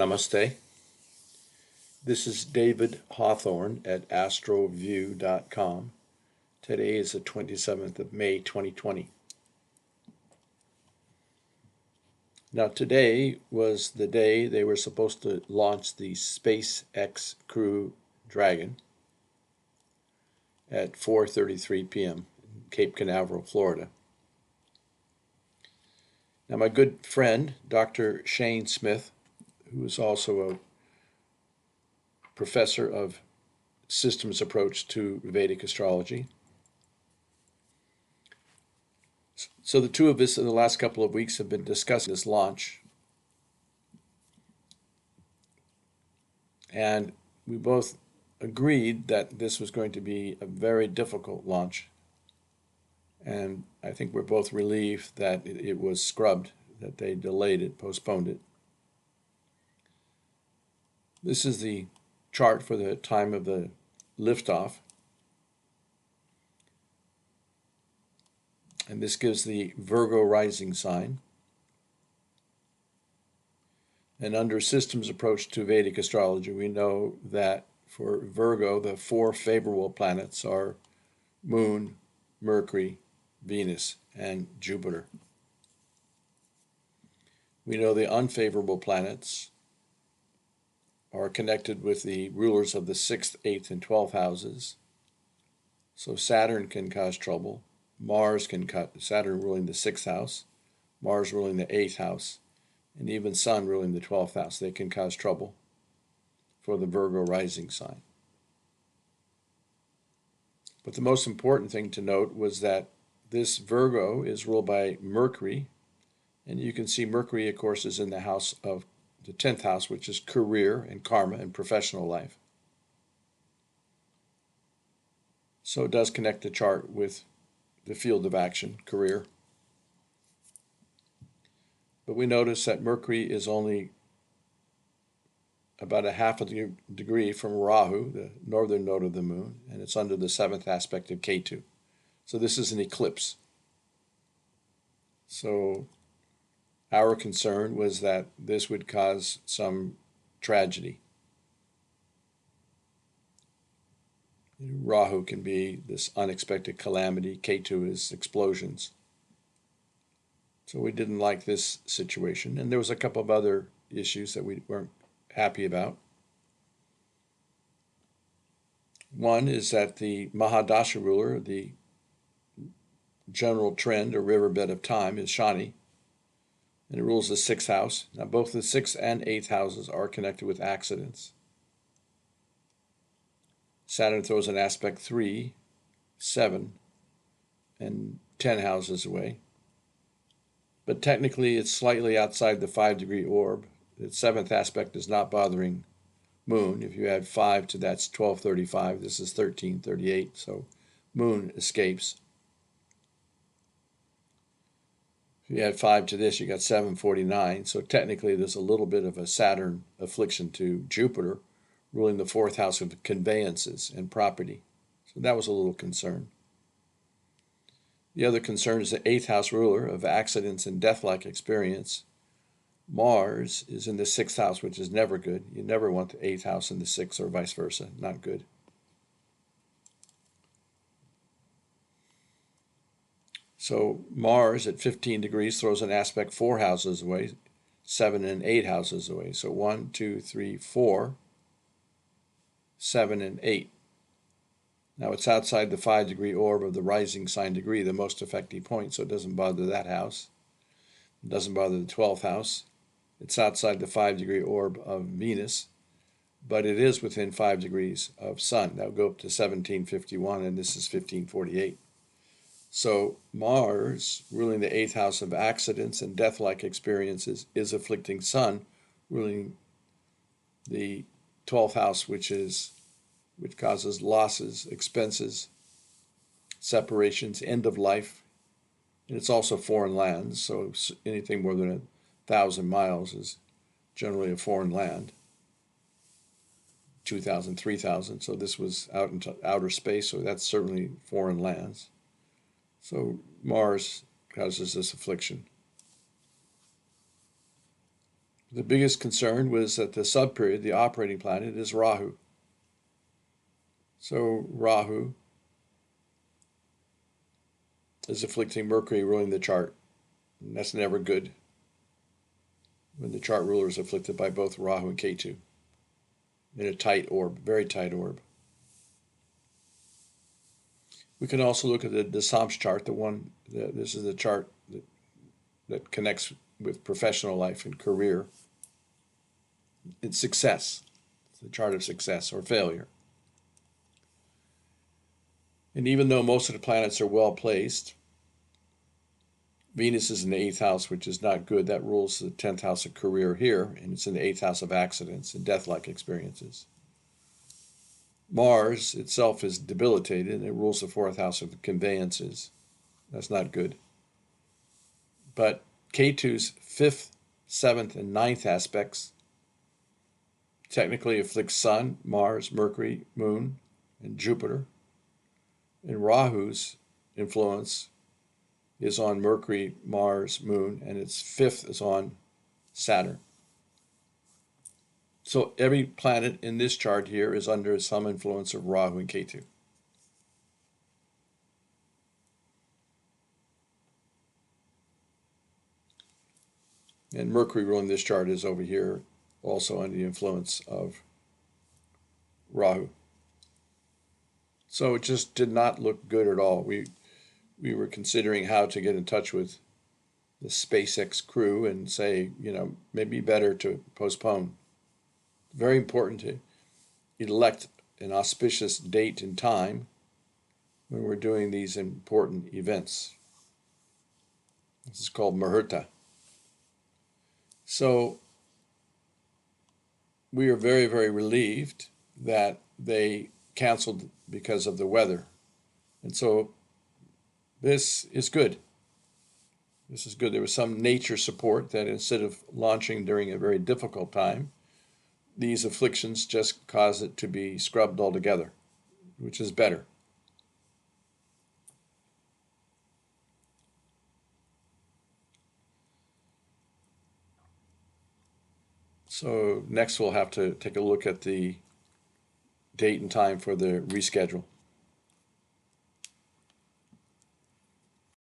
Namaste. This is David Hawthorne at astroview.com. Today is the 27th of May, 2020. Now, today was the day they were supposed to launch the SpaceX Crew Dragon at 4:33 p.m. in Cape Canaveral, Florida. Now, my good friend, Dr. Shane Smith, who is also a professor of systems approach to Vedic astrology. So the two of us in the last couple of weeks have been discussing this launch. And we both agreed that this was going to be a very difficult launch. And I think we're both relieved that it was scrubbed, that they delayed it, postponed it. This is the chart for the time of the liftoff. And this gives the Virgo rising sign. And under systems approach to Vedic astrology, we know that for Virgo, the four favorable planets are Moon, Mercury, Venus, and Jupiter. We know the unfavorable planets are connected with the rulers of the 6th, 8th, and 12th houses. So Saturn can cause trouble. Mars can cut, Saturn ruling the 6th house, Mars ruling the 8th house, and even Sun ruling the 12th house. They can cause trouble for the Virgo rising sign. But the most important thing to note was that this Virgo is ruled by Mercury, and you can see Mercury, of course, is in the house of the 10th house, which is career and karma and professional life. So it does connect the chart with the field of action, career. But we notice that Mercury is only about a half a degree from Rahu, the northern node of the moon, and it's under the 7th aspect of Ketu. So this is an eclipse. So our concern was that this would cause some tragedy. Rahu can be this unexpected calamity. Ketu is explosions. So we didn't like this situation. And there was a couple of other issues that we weren't happy about. One is that the Mahadasha ruler, the general trend or riverbed of time, is Shani, and it rules the 6th house. Now both the 6th and 8th houses are connected with accidents. Saturn throws an aspect 3, 7, and 10 houses away. But technically it's slightly outside the 5-degree orb. The 7th aspect is not bothering Moon. If you add 5 to that's 1235. This is 1338, so Moon escapes. If you add 5 to this, you got 749. So technically there's a little bit of a Saturn affliction to Jupiter, ruling the 4th house of conveyances and property. So that was a little concern. The other concern is the 8th house ruler of accidents and death-like experience. Mars is in the 6th house, which is never good. You never want the 8th house in the 6th or vice versa. Not good. So Mars at 15 degrees throws an aspect 4 houses away, 7 and 8 houses away. So 1, 2, 3, 4. 7 and 8. Now it's outside the 5-degree orb of the rising sign degree, the most affecting point, so it doesn't bother that house. It doesn't bother the 12th house. It's outside the 5-degree orb of Venus, but it is within 5 degrees of Sun. That would go up to 1751, and this is 1548. So Mars, ruling the 8th house of accidents and death-like experiences, is afflicting Sun, ruling the 12th house, which causes losses, expenses, separations, end of life. And it's also foreign lands, so anything more than 1,000 miles is generally a foreign land. 2,000, 3,000. So this was out into outer space, so that's certainly foreign lands. So Mars causes this affliction. The biggest concern was that the subperiod, the operating planet, is Rahu. So Rahu is afflicting Mercury, ruling the chart. And that's never good when the chart ruler is afflicted by both Rahu and Ketu in a tight orb, very tight orb. We can also look at the Dasams chart, this is the chart that connects with professional life and career. It's success. It's the chart of success or failure. And even though most of the planets are well placed, Venus is in the 8th house, which is not good. That rules the 10th house of career here, and it's in the 8th house of accidents and death-like experiences. Mars itself is debilitated, and it rules the 4th house of conveyances. That's not good. But Ketu's 5th, 7th, and 9th aspects technically afflict Sun, Mars, Mercury, Moon, and Jupiter. And Rahu's influence is on Mercury, Mars, Moon, and its 5th is on Saturn. So every planet in this chart here is under some influence of Rahu and Ketu. And Mercury ruling this chart is over here, also under the influence of Rahu. So it just did not look good at all. We were considering how to get in touch with the SpaceX crew and say, maybe better to postpone. Very important to elect an auspicious date and time when we're doing these important events. This is called Muhurta. So we are very, very relieved that they canceled because of the weather. And so this is good. This is good. There was some nature support that instead of launching during a very difficult time, these afflictions just cause it to be scrubbed altogether, which is better. So next we'll have to take a look at the date and time for the reschedule.